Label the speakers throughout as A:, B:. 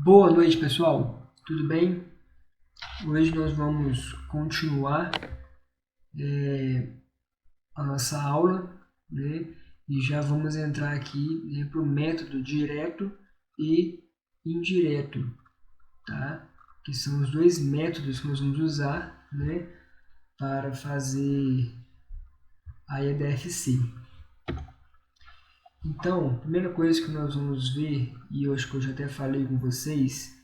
A: Boa noite, pessoal. Tudo bem? Hoje nós vamos continuar a nossa aula, né? E já vamos entrar aqui, né, para o método direto e indireto, tá? Que são os dois métodos que nós vamos usar, né, para fazer a EDFC. Então, a primeira coisa que nós vamos ver, e eu acho que eu já até falei com vocês,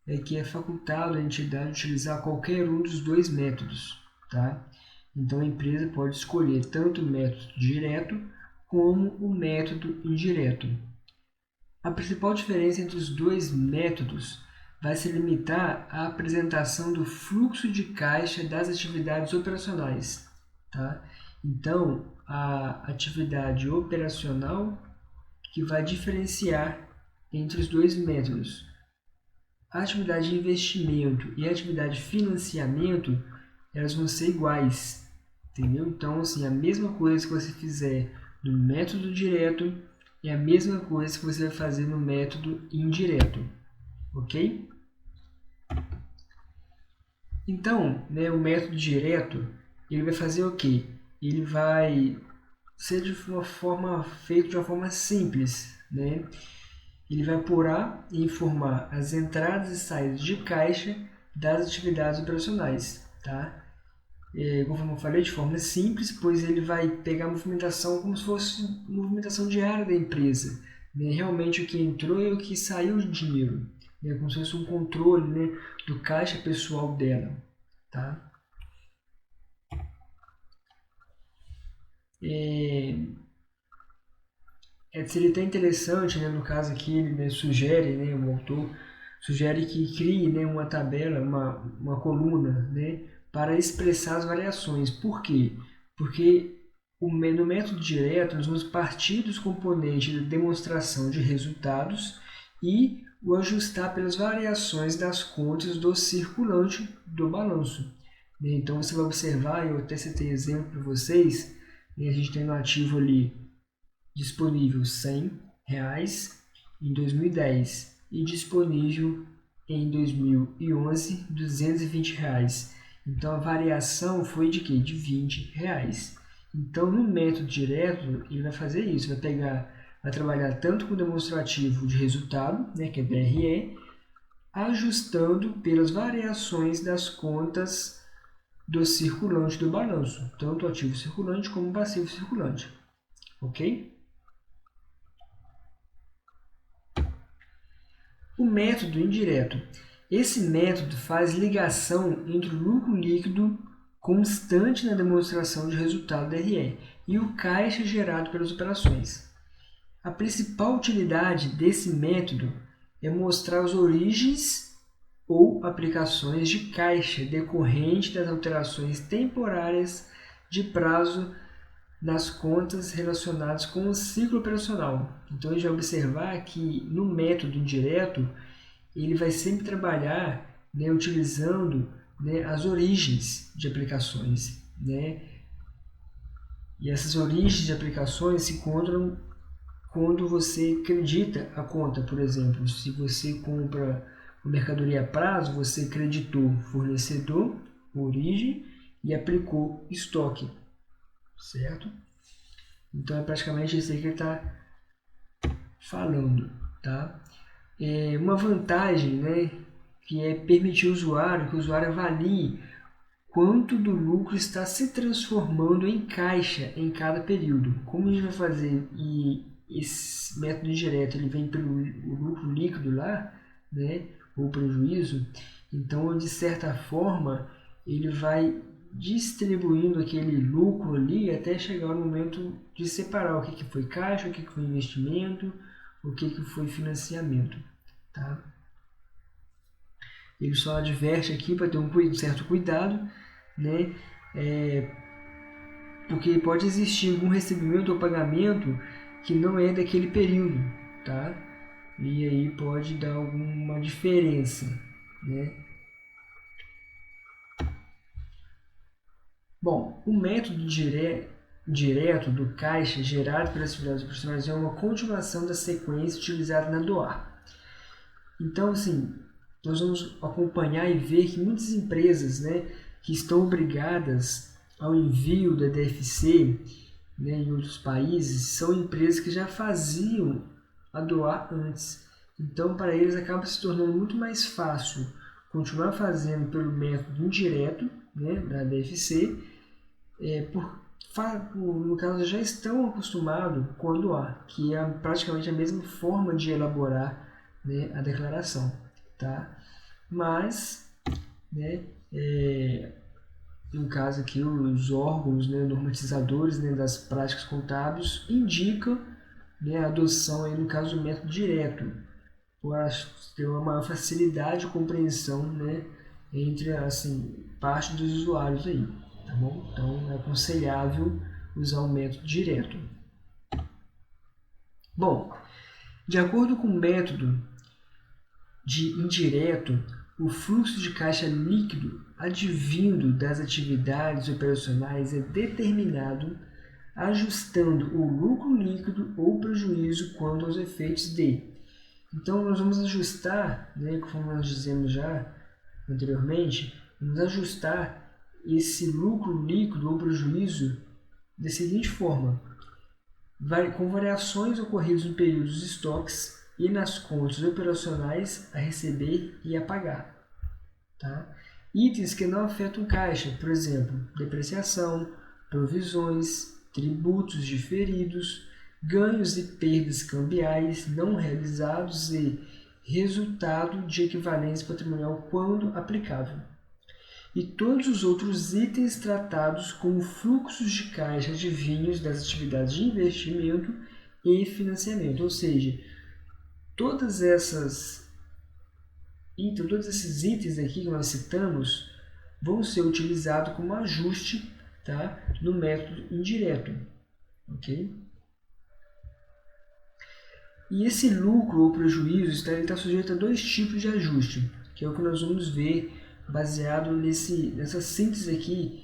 A: é que é facultado à entidade utilizar qualquer um dos dois métodos, tá? Então a empresa pode escolher tanto o método direto como o método indireto. A principal diferença entre os dois métodos vai se limitar à apresentação do fluxo de caixa das atividades operacionais, tá? Então, a atividade operacional que vai diferenciar entre os dois métodos. A atividade de investimento e a atividade de financiamento, elas vão ser iguais, entendeu? Então, assim, a mesma coisa que você fizer no método direto é a mesma coisa que você vai fazer no método indireto, ok? Então, né, o método direto, ele vai fazer o quê? Ele vai ser feito de uma forma simples, né? Ele vai apurar e informar as entradas e saídas de caixa das atividades operacionais, tá? Como eu falei, de forma simples, pois ele vai pegar a movimentação como se fosse movimentação diária da empresa, né? Realmente o que entrou e o que saiu de dinheiro, né? Como se fosse um controle, né, do caixa pessoal dela, tá? Seria até interessante, né, no caso aqui, ele, né, sugere, né, o autor sugere que crie, né, uma tabela, uma coluna, né, para expressar as variações. Por quê? Porque no método direto nós vamos partir dos componentes da demonstração de resultados e o ajustar pelas variações das contas do circulante do balanço. Então você vai observar, eu até citei exemplo para vocês, a gente tem no ativo ali disponível R$ 100 em 2010 e disponível em 2011 R$ 220. Então a variação foi de quê? De R$ 20. Então no método direto ele vai fazer isso, vai trabalhar tanto com o demonstrativo de resultado, né, que é DRE, ajustando pelas variações das contas do circulante do balanço, tanto o ativo circulante como o passivo circulante. Ok? O método indireto. Esse método faz ligação entre o lucro líquido constante na demonstração de resultado DRE e o caixa gerado pelas operações. A principal utilidade desse método é mostrar as origens ou aplicações de caixa decorrente das alterações temporárias de prazo nas contas relacionadas com o ciclo operacional. Então, a gente vai observar que no método indireto, ele vai sempre trabalhar, né, utilizando, né, as origens de aplicações, né? E essas origens de aplicações se encontram quando você credita a conta, por exemplo. Se você compra uma mercadoria a prazo, você creditou fornecedor, origem e aplicou estoque, certo? Então é praticamente isso aí que ele está falando, tá? Uma vantagem, né, que é permitir ao usuário que o usuário avalie quanto do lucro está se transformando em caixa em cada período. Como a gente vai fazer e esse método indireto ele vem pelo lucro líquido lá, né, ou prejuízo, então de certa forma ele vai distribuindo aquele lucro ali até chegar o momento de separar o que foi caixa, o que foi investimento, o que foi financiamento, tá? Ele só adverte aqui para ter um certo cuidado, né? Porque pode existir algum recebimento ou pagamento que não é daquele período, tá? E aí pode dar alguma diferença, né? Bom, o método direto do caixa gerado pelas atividades profissionais é uma continuação da sequência utilizada na DOAR. Então, assim, nós vamos acompanhar e ver que muitas empresas, né, que estão obrigadas ao envio da DFC, né, em outros países, são empresas que já faziam a doar antes. Então, para eles, acaba se tornando muito mais fácil continuar fazendo pelo método indireto, né, da DFC, no caso, já estão acostumados com a doar, que é praticamente a mesma forma de elaborar, né, a declaração. Tá? Mas, né, no caso aqui, os órgãos, né, normatizadores, né, das práticas contábeis indicam, né, a adoção, aí, no caso, do método direto, por ter uma maior facilidade de compreensão, né, entre assim, parte dos usuários aí, tá bom? Então é aconselhável usar o método direto. Bom, de acordo com o método de indireto, o fluxo de caixa líquido advindo das atividades operacionais é determinado ajustando o lucro líquido ou prejuízo quanto aos efeitos de. Então, nós vamos ajustar, né, como nós dizemos já anteriormente, vamos ajustar esse lucro líquido ou prejuízo da seguinte forma: com variações ocorridas no período dos estoques e nas contas operacionais a receber e a pagar. Tá? Itens que não afetam caixa, por exemplo, depreciação, provisões, tributos diferidos, ganhos e perdas cambiais não realizados e resultado de equivalência patrimonial quando aplicável. E todos os outros itens tratados como fluxos de caixa advinhos das atividades de investimento e financiamento, ou seja, todos esses itens aqui que nós citamos vão ser utilizados como ajuste, tá, no método indireto. Ok? E esse lucro ou prejuízo está sujeito a dois tipos de ajuste, que é o que nós vamos ver baseado nessa síntese aqui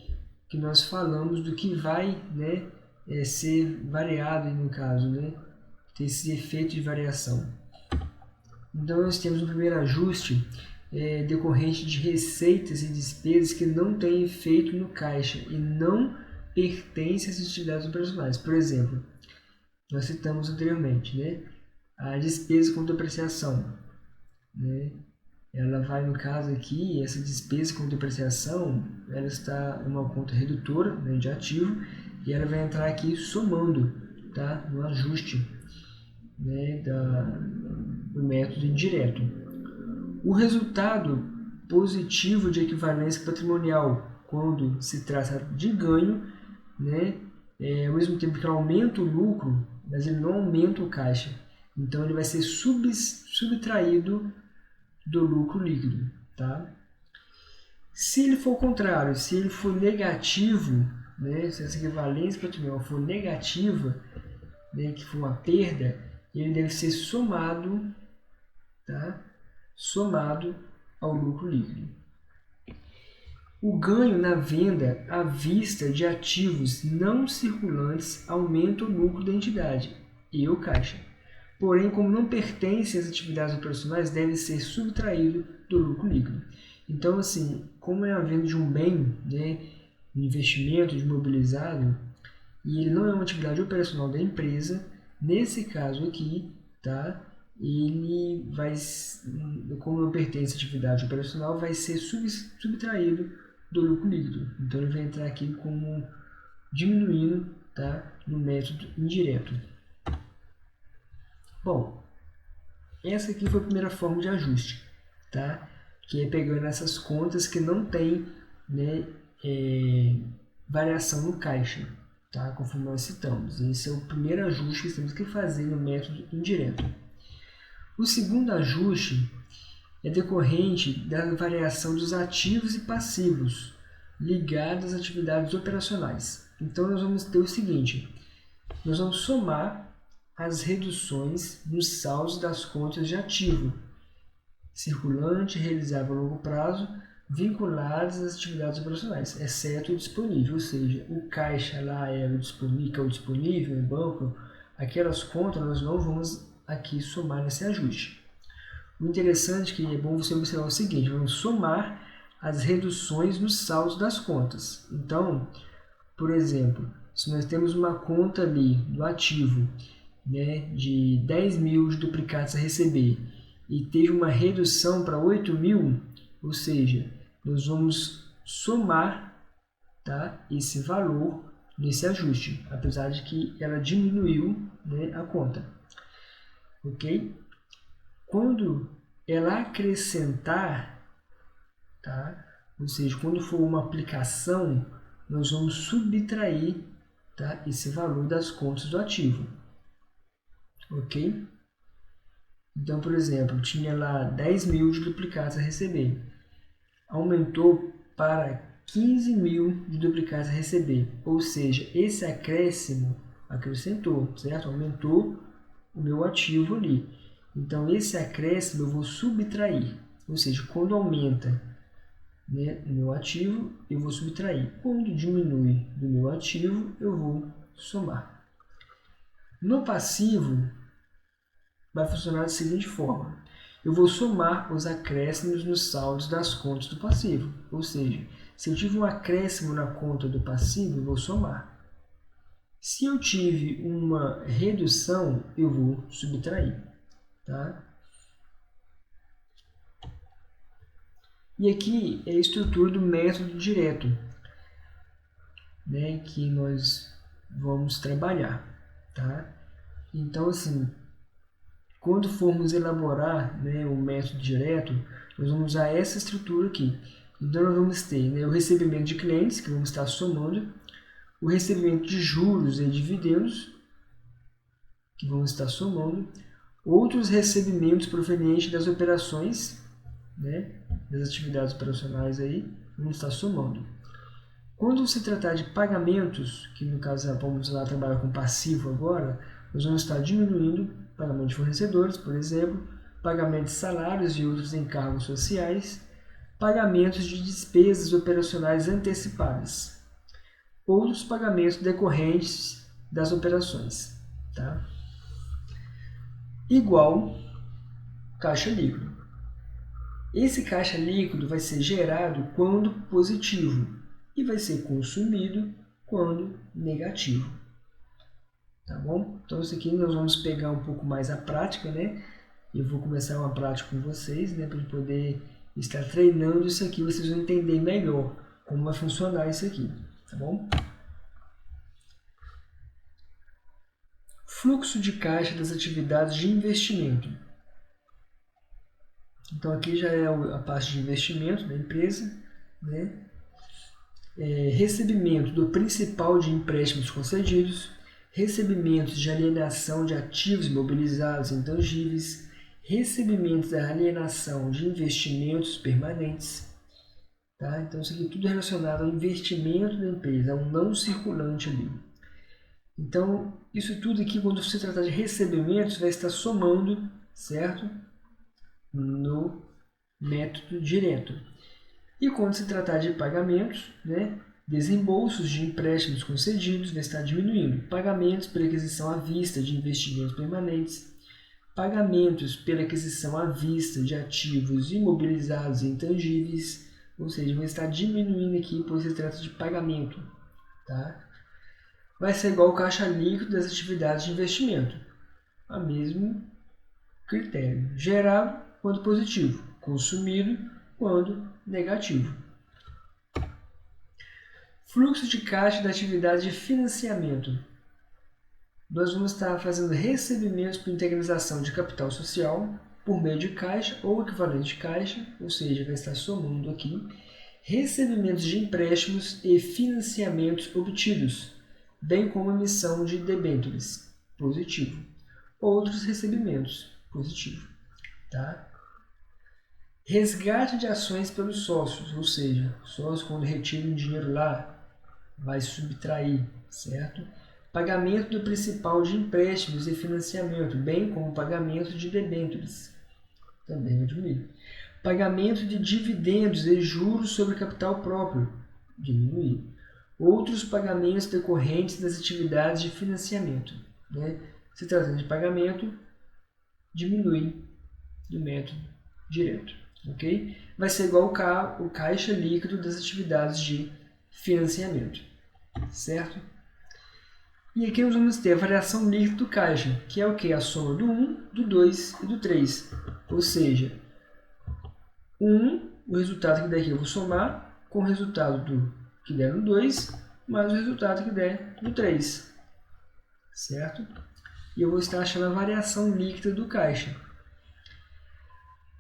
A: que nós falamos do que vai, né, ser variado no caso, né, ter esse efeito de variação. Então nós temos o primeiro ajuste decorrente de receitas e despesas que não têm efeito no caixa e não pertencem às atividades operacionais. Por exemplo, nós citamos anteriormente, né, a despesa com depreciação, né? Ela vai, no caso aqui, essa despesa com depreciação, ela está em uma conta redutora, né, de ativo, e ela vai entrar aqui somando, tá, no ajuste, né, do método indireto. O resultado positivo de equivalência patrimonial, quando se trata de ganho, né, ao mesmo tempo que aumenta o lucro, mas ele não aumenta o caixa. Então, ele vai ser subtraído do lucro líquido. Tá? Se ele for o contrário, se ele for negativo, né, se essa equivalência patrimonial for negativa, né, que for uma perda, ele deve ser somado, tá? Somado ao lucro líquido. O ganho na venda à vista de ativos não circulantes aumenta o lucro da entidade e o caixa. Porém, como não pertence às atividades operacionais, deve ser subtraído do lucro líquido. Então, assim, como é a venda de um bem, né, um investimento de imobilizado, e ele não é uma atividade operacional da empresa, nesse caso aqui, tá, ele vai, como não pertence à atividade operacional, vai ser subtraído do lucro líquido. Então, ele vai entrar aqui como diminuindo, tá, no método indireto. Bom, essa aqui foi a primeira forma de ajuste, tá? Que é pegando essas contas que não tem, né, variação no caixa, tá? Conforme nós citamos. Esse é o primeiro ajuste que temos que fazer no método indireto. O segundo ajuste é decorrente da variação dos ativos e passivos ligados às atividades operacionais. Então, nós vamos ter o seguinte: nós vamos somar as reduções nos saldos das contas de ativo circulante realizável a longo prazo vinculadas às atividades operacionais, exceto o disponível, ou seja, o caixa lá é o disponível no banco, aquelas contas nós não vamos aqui somar nesse ajuste. O interessante é que é bom você observar o seguinte: vamos somar as reduções nos saldos das contas. Então, por exemplo, se nós temos uma conta ali do ativo, né, de 10.000 de duplicados a receber e teve uma redução para 8.000, ou seja, nós vamos somar, tá, esse valor nesse ajuste, apesar de que ela diminuiu, né, a conta. Ok? Quando ela acrescentar, tá, ou seja, quando for uma aplicação, nós vamos subtrair, tá, esse valor das contas do ativo. Ok? Então, por exemplo, tinha lá 10.000 de duplicados a receber. Aumentou para 15.000 de duplicados a receber. Ou seja, esse acréscimo acrescentou, certo? Aumentou o meu ativo ali. Então, esse acréscimo eu vou subtrair. Ou seja, quando aumenta, né, o meu ativo, eu vou subtrair. Quando diminui do meu ativo, eu vou somar. No passivo, vai funcionar da seguinte forma: eu vou somar os acréscimos nos saldos das contas do passivo. Ou seja, se eu tive um acréscimo na conta do passivo, eu vou somar. Se eu tive uma redução, eu vou subtrair. Tá? E aqui é a estrutura do método direto, né, que nós vamos trabalhar. Tá? Então, assim, quando formos elaborar, né, o método direto, nós vamos usar essa estrutura aqui. Então, nós vamos ter, né, o recebimento de clientes, que vamos estar somando, o recebimento de juros e dividendos, que vamos estar somando, outros recebimentos provenientes das operações, né, das atividades operacionais aí, vamos estar somando. Quando se tratar de pagamentos, que no caso vamos lá trabalhar com passivo agora, nós vamos estar diminuindo pagamento de fornecedores, por exemplo, pagamento de salários e outros encargos sociais, pagamentos de despesas operacionais antecipadas, outros pagamentos decorrentes das operações. Tá? Igual caixa líquido. Esse caixa líquido vai ser gerado quando positivo e vai ser consumido quando negativo. Tá bom? Então, isso aqui nós vamos pegar um pouco mais a prática, né? Eu vou começar uma prática com vocês, né? Para poder estar treinando isso aqui, vocês vão entender melhor como vai funcionar isso aqui, tá bom? Fluxo de caixa das atividades de investimento. Então, aqui já é a parte de investimento da empresa, né? Recebimento do principal de empréstimos concedidos, recebimentos de alienação de ativos imobilizados intangíveis, recebimentos da alienação de investimentos permanentes. Tá? Então, isso aqui tudo relacionado ao investimento da empresa, ao não circulante ali. Então, isso tudo aqui, quando você tratar de recebimentos, vai estar somando, certo? No método direto. E quando se tratar de pagamentos, né, desembolsos de empréstimos concedidos, vai estar diminuindo. Pagamentos pela aquisição à vista de investimentos permanentes, pagamentos pela aquisição à vista de ativos imobilizados e intangíveis, ou seja, vai estar diminuindo aqui quando se trata de pagamento. Tá? Vai ser igual ao caixa líquido das atividades de investimento. O mesmo critério. Gerado quando positivo, consumido quando negativo. Fluxo de caixa da atividade de financiamento. Nós vamos estar fazendo recebimentos por integralização de capital social por meio de caixa ou equivalente de caixa, ou seja, vai estar somando aqui, recebimentos de empréstimos e financiamentos obtidos, bem como emissão de debêntures, positivo. Outros recebimentos, positivo. Tá? Resgate de ações pelos sócios, ou seja, sócios quando retiram dinheiro lá, vai subtrair, certo? Pagamento do principal de empréstimos e financiamento, bem como pagamento de debêntures, também vai diminuir. Pagamento de dividendos e juros sobre capital próprio, diminuir. Outros pagamentos decorrentes das atividades de financiamento, né? Se tratando de pagamento, diminui. do método direto, ok? Vai ser igual o caixa líquido das atividades de financiamento, certo? E aqui nós vamos ter a variação líquida do caixa, que é o que? A soma do 1, do 2 e do 3. Ou seja, o resultado que der aqui eu vou somar com o resultado que der no 2, mais o resultado que der no 3. Certo? E eu vou estar achando a variação líquida do caixa.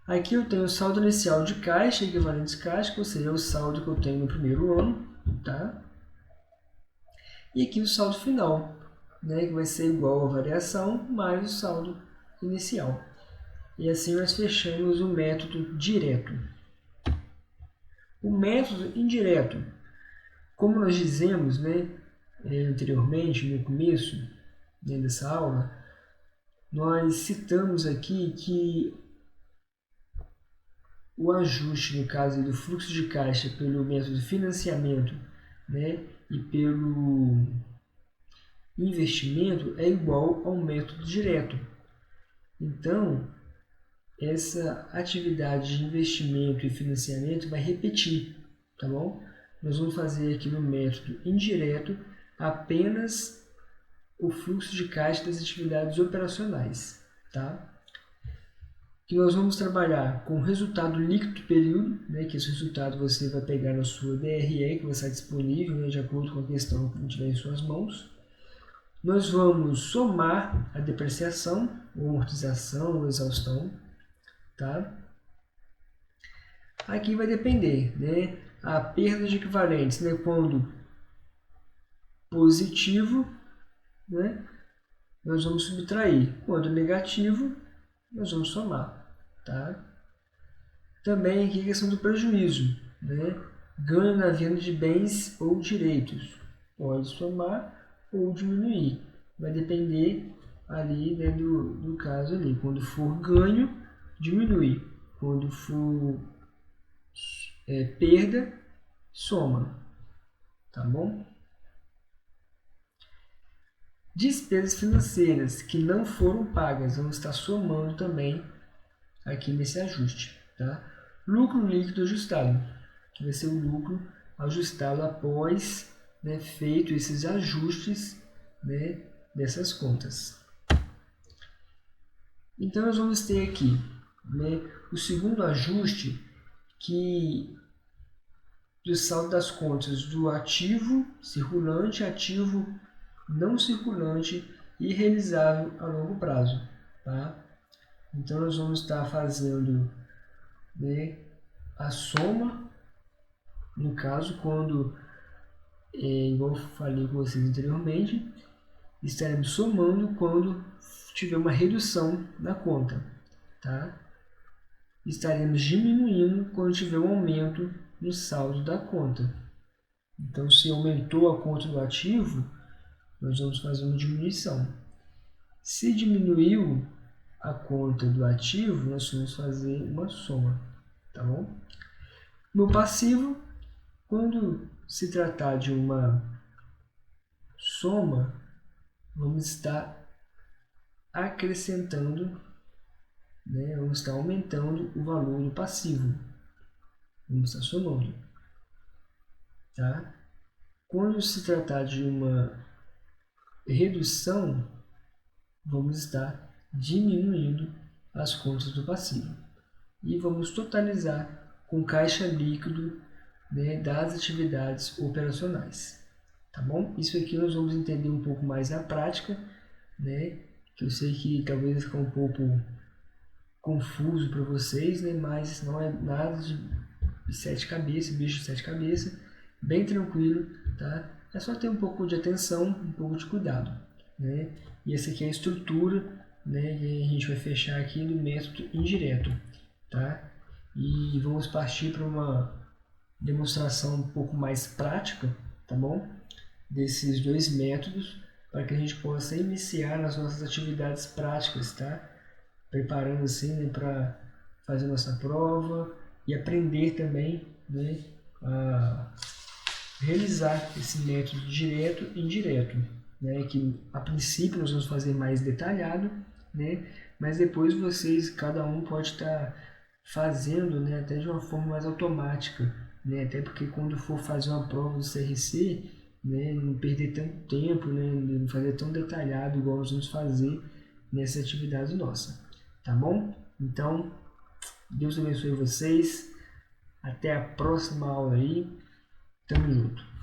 A: Aqui eu tenho o saldo inicial de caixa, equivalentes caixa, ou seja, o saldo que eu tenho no primeiro ano. Tá? E aqui o saldo final, né, que vai ser igual à variação mais o saldo inicial. E assim nós fechamos o método direto. O método indireto, como nós dizemos, né, anteriormente, no começo, né, dessa aula, nós citamos aqui que o ajuste, no caso do fluxo de caixa pelo método de financiamento, né, e pelo investimento é igual ao método direto. Então, essa atividade de investimento e financiamento vai repetir, tá bom? Nós vamos fazer aqui no método indireto apenas o fluxo de caixa das atividades operacionais, tá? Que nós vamos trabalhar com o resultado líquido do período, né, que esse resultado você vai pegar na sua DRE, que vai estar disponível, né, de acordo com a questão que tiver em suas mãos. Nós vamos somar a depreciação, ou amortização, ou exaustão. Tá? Aqui vai depender, né, a perda de equivalentes, né, quando positivo, né, nós vamos subtrair. Quando negativo, nós vamos somar. Tá? Também aqui a questão do prejuízo, né, ganho na venda de bens ou direitos. Pode somar ou diminuir. Vai depender ali, né, do caso ali. Quando for ganho, diminui. Quando for perda, soma. Tá bom? Despesas financeiras que não foram pagas, vamos estar somando também aqui nesse ajuste. Tá? Lucro líquido ajustado, que vai ser o lucro ajustado após, né, feito esses ajustes, né, dessas contas. Então, nós vamos ter aqui, né, o segundo ajuste, que do saldo das contas do ativo circulante, ativo não circulante e realizável a longo prazo. Tá? Então, nós vamos estar fazendo, né, a soma, no caso, quando, igual eu falei com vocês anteriormente, estaremos somando quando tiver uma redução na conta. Tá? Estaremos diminuindo quando tiver um aumento no saldo da conta. Então, se aumentou a conta do ativo, nós vamos fazer uma diminuição. Se diminuiu a conta do ativo, nós vamos fazer uma soma. Tá bom? No passivo, quando se tratar de uma soma, vamos estar acrescentando, né, vamos estar aumentando o valor do passivo. Vamos estar somando. Tá? Quando se tratar de uma redução, vamos estar diminuindo as contas do passivo. E vamos totalizar com caixa líquido, né, das atividades operacionais. Tá bom? Isso aqui nós vamos entender um pouco mais na prática, né, que eu sei que talvez vai ficar um pouco confuso para vocês, né, mas não é nada de sete cabeças, bicho de sete cabeças, bem tranquilo, tá? É só ter um pouco de atenção, um pouco de cuidado, né? E essa aqui é a estrutura, né, que a gente vai fechar aqui no método indireto, tá? E vamos partir para uma demonstração um pouco mais prática, tá bom? Desses dois métodos, para que a gente possa iniciar nas nossas atividades práticas, tá? Preparando assim, né, para fazer nossa prova e aprender também, né, a realizar esse método direto e indireto, né, que a princípio nós vamos fazer mais detalhado, né? Mas depois vocês, cada um pode estar fazendo, né, até de uma forma mais automática, né? Até porque quando for fazer uma prova do CRC, né, não perder tanto tempo, né, não fazer tão detalhado igual nós vamos fazer nessa atividade nossa, tá bom? Então, Deus abençoe vocês, até a próxima aula aí, tamo junto.